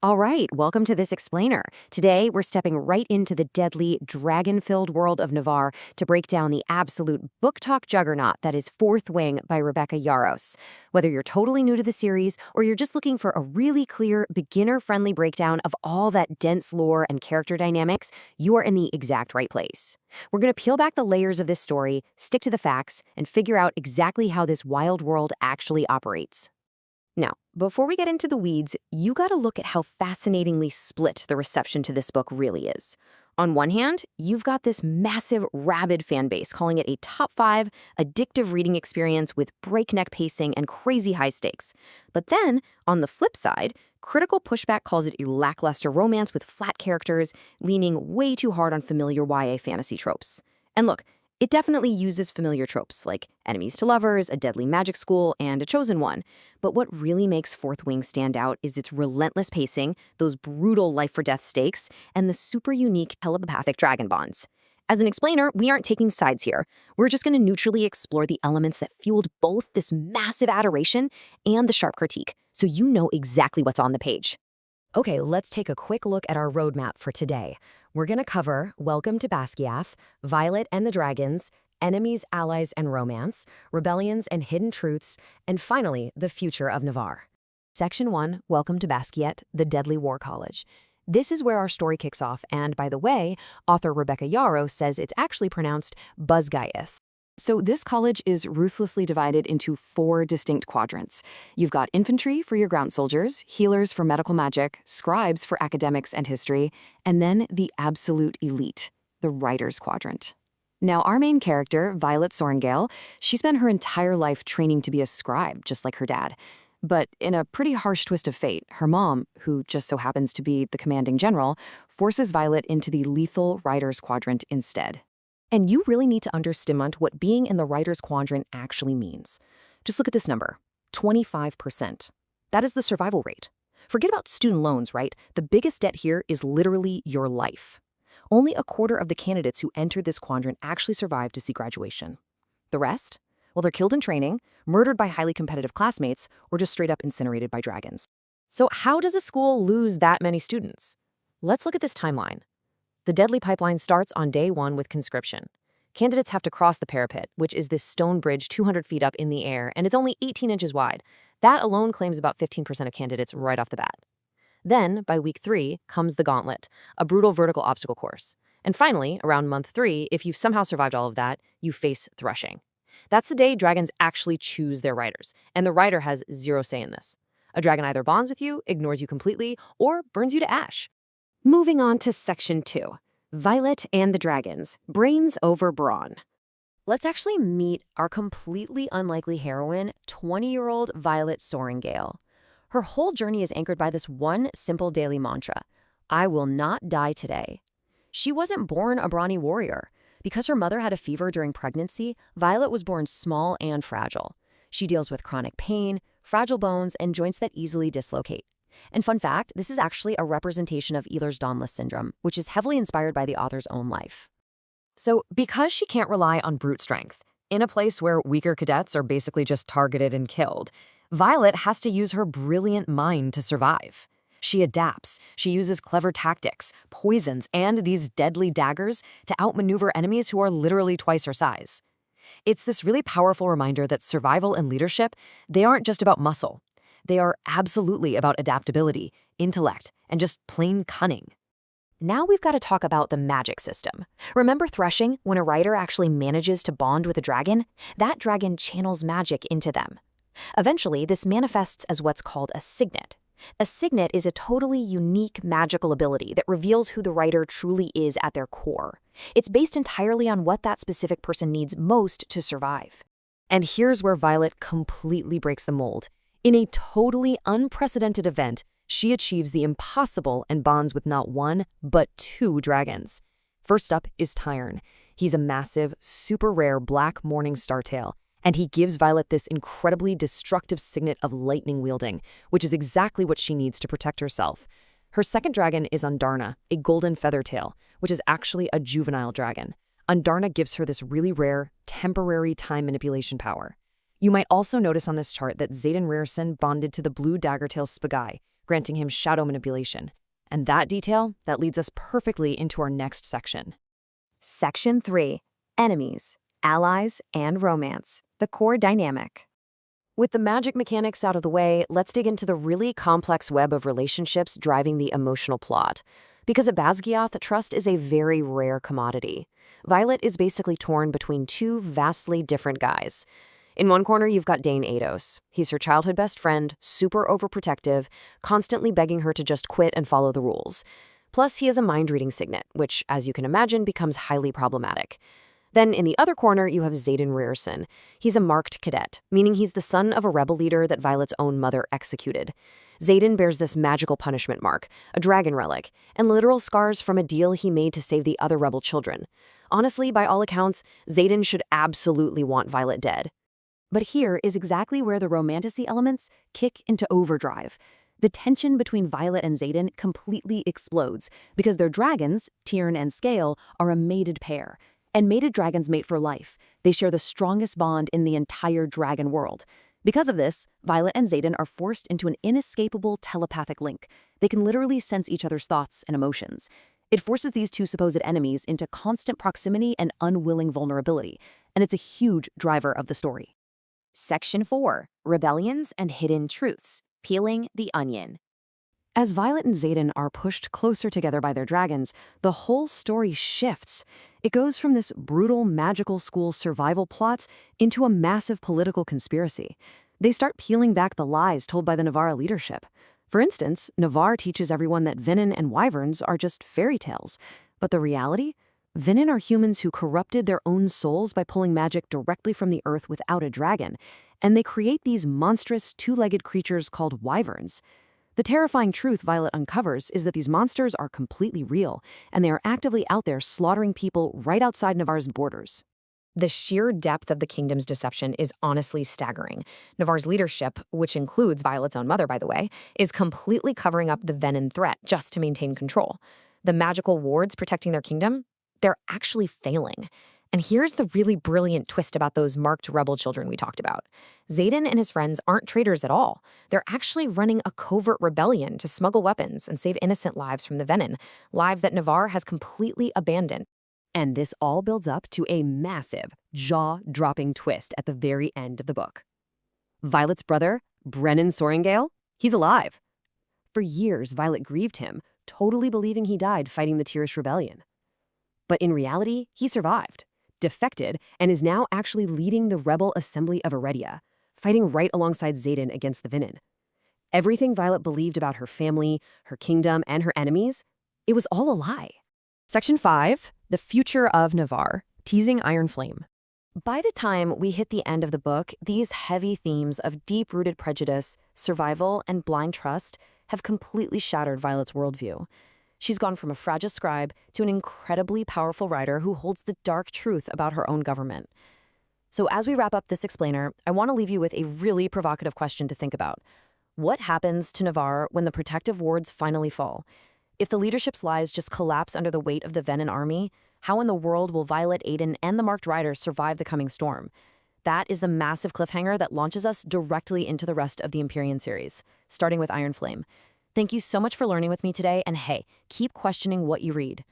All right, welcome to this explainer. Today, we're stepping right into the deadly, dragon-filled world of Navarre to break down the absolute book talk juggernaut that is Fourth Wing by Rebecca Yarros. Whether you're totally new to the series or you're just looking for a really clear, beginner-friendly breakdown of all that dense lore and character dynamics, you are in the exact right place. We're going to peel back the layers of this story, stick to the facts, and figure out exactly how this wild world actually operates. Now, before we get into the weeds, you gotta look at how fascinatingly split the reception to this book really is. On one hand, you've got this massive, rabid fan base calling it a top 5 addictive reading experience with breakneck pacing and crazy high stakes. But then, on the flip side, critical pushback calls it a lackluster romance with flat characters, leaning way too hard on familiar YA fantasy tropes. And look, it definitely uses familiar tropes like enemies to lovers, a deadly magic school, and a chosen one. But what really makes Fourth Wing stand out is its relentless pacing, those brutal life-or-death stakes, and the super unique telepathic dragon bonds. As an explainer, we aren't taking sides here. We're just going to neutrally explore the elements that fueled both this massive adoration and the sharp critique, so you know exactly what's on the page. Okay, let's take a quick look at our roadmap for today. We're going to cover Welcome to Basgiath, Violet and the Dragons, Enemies, Allies, and Romance, Rebellions and Hidden Truths, and finally, the future of Navarre. Section 1, Welcome to Basgiath, the Deadly War College. This is where our story kicks off, and by the way, author Rebecca Yarros says it's actually pronounced Basgiath. So this college is ruthlessly divided into 4 distinct quadrants. You've got infantry for your ground soldiers, healers for medical magic, scribes for academics and history, and then the absolute elite, the writers quadrant. Now, our main character, Violet Sorrengail, she spent her entire life training to be a scribe, just like her dad. But in a pretty harsh twist of fate, her mom, who just so happens to be the commanding general, forces Violet into the lethal writers quadrant instead. And you really need to understand what being in the writer's quadrant actually means. Just look at this number, 25%. That is the survival rate. Forget about student loans, right? The biggest debt here is literally your life. Only a quarter of the candidates who enter this quadrant actually survive to see graduation. The rest? Well, they're killed in training, murdered by highly competitive classmates, or just straight up incinerated by dragons. So how does a school lose that many students? Let's look at this timeline. The deadly pipeline starts on day 1 with conscription. Candidates have to cross the parapet, which is this stone bridge 200 feet up in the air, and it's only 18 inches wide. That alone claims about 15% of candidates right off the bat. Then, by week 3, comes the gauntlet, a brutal vertical obstacle course. And finally, around month 3, if you've somehow survived all of that, you face threshing. That's the day dragons actually choose their riders, and the rider has zero say in this. A dragon either bonds with you, ignores you completely, or burns you to ash. Moving on to Section 2, Violet and the Dragons, Brains over Brawn. Let's actually meet our completely unlikely heroine, 20-year-old Violet Sorrengail. Her whole journey is anchored by this one simple daily mantra: I will not die today. She wasn't born a brawny warrior. Because her mother had a fever during pregnancy, Violet was born small and fragile. She deals with chronic pain, fragile bones, and joints that easily dislocate. And fun fact, this is actually a representation of Ehlers-Danlos syndrome, which is heavily inspired by the author's own life. So, because she can't rely on brute strength, in a place where weaker cadets are basically just targeted and killed, Violet has to use her brilliant mind to survive. She adapts, she uses clever tactics, poisons, and these deadly daggers to outmaneuver enemies who are literally twice her size. It's this really powerful reminder that survival and leadership, they aren't just about muscle. They are absolutely about adaptability, intellect, and just plain cunning. Now we've got to talk about the magic system. Remember threshing, when a rider actually manages to bond with a dragon? That dragon channels magic into them. Eventually, this manifests as what's called a signet. A signet is a totally unique magical ability that reveals who the rider truly is at their core. It's based entirely on what that specific person needs most to survive. And here's where Violet completely breaks the mold. In a totally unprecedented event, she achieves the impossible and bonds with not 1, but 2 dragons. First up is Dain. He's a massive, super rare black morning startail, and he gives Violet this incredibly destructive signet of lightning wielding, which is exactly what she needs to protect herself. Her second dragon is Undarna, a golden feathertail, which is actually a juvenile dragon. Undarna gives her this really rare, temporary time manipulation power. You might also notice on this chart that Xaden bonded to the blue daggertail Spagai, granting him shadow manipulation. And that detail, that leads us perfectly into our next section. Section 3. Enemies, Allies, and Romance. The core dynamic. With the magic mechanics out of the way, let's dig into the really complex web of relationships driving the emotional plot. Because at Basgiath, trust is a very rare commodity. Violet is basically torn between two vastly different guys. In one corner, you've got Dain. He's her childhood best friend, super overprotective, constantly begging her to just quit and follow the rules. Plus, he has a mind-reading signet, which, as you can imagine, becomes highly problematic. Then, in the other corner, you have Xaden. He's a marked cadet, meaning he's the son of a rebel leader that Violet's own mother executed. Xaden bears this magical punishment mark, a dragon relic, and literal scars from a deal he made to save the other rebel children. Honestly, by all accounts, Xaden should absolutely want Violet dead. But here is exactly where the romantasy elements kick into overdrive. The tension between Violet and Xaden completely explodes because their dragons, Tyrn and Scale, are a mated pair. And mated dragons mate for life. They share the strongest bond in the entire dragon world. Because of this, Violet and Xaden are forced into an inescapable telepathic link. They can literally sense each other's thoughts and emotions. It forces these two supposed enemies into constant proximity and unwilling vulnerability, and it's a huge driver of the story. Section 4. Rebellions and Hidden Truths. Peeling the Onion. As Violet and Xaden are pushed closer together by their dragons, the whole story shifts. It goes from this brutal magical school survival plot into a massive political conspiracy. They start peeling back the lies told by the Navarre leadership. For instance, Navarre teaches everyone that Venin and wyverns are just fairy tales. But the reality? Venin are humans who corrupted their own souls by pulling magic directly from the earth without a dragon, and they create these monstrous two-legged creatures called wyverns. The terrifying truth Violet uncovers is that these monsters are completely real, and they are actively out there slaughtering people right outside Navarre's borders. The sheer depth of the kingdom's deception is honestly staggering. Navarre's leadership, which includes Violet's own mother, by the way, is completely covering up the Venin threat just to maintain control. The magical wards protecting their kingdom? They're actually failing. And here's the really brilliant twist about those marked rebel children we talked about. Xaden and his friends aren't traitors at all. They're actually running a covert rebellion to smuggle weapons and save innocent lives from the Venin, lives that Navarre has completely abandoned. And this all builds up to a massive, jaw-dropping twist at the very end of the book. Violet's brother, Violet Sorrengail, he's alive. For years, Violet grieved him, totally believing he died fighting the Tyrrish rebellion. But in reality, he survived, defected, and is now actually leading the rebel assembly of Eredia, fighting right alongside Xaden against the Venin. Everything Violet believed about her family, her kingdom, and her enemies, it was all a lie. Section 5. The Future of Navarre. Teasing Iron Flame. By the time we hit the end of the book, these heavy themes of deep-rooted prejudice, survival, and blind trust have completely shattered Violet's worldview. She's gone from a fragile scribe to an incredibly powerful writer who holds the dark truth about her own government. So as we wrap up this explainer, I want to leave you with a really provocative question to think about. What happens to Navarre when the protective wards finally fall? If the leadership's lies just collapse under the weight of the Venin army, how in the world will Violet, Aiden, and the Marked Riders survive the coming storm? That is the massive cliffhanger that launches us directly into the rest of the Empyrean series, starting with Iron Flame. Thank you so much for learning with me today, and hey, keep questioning what you read.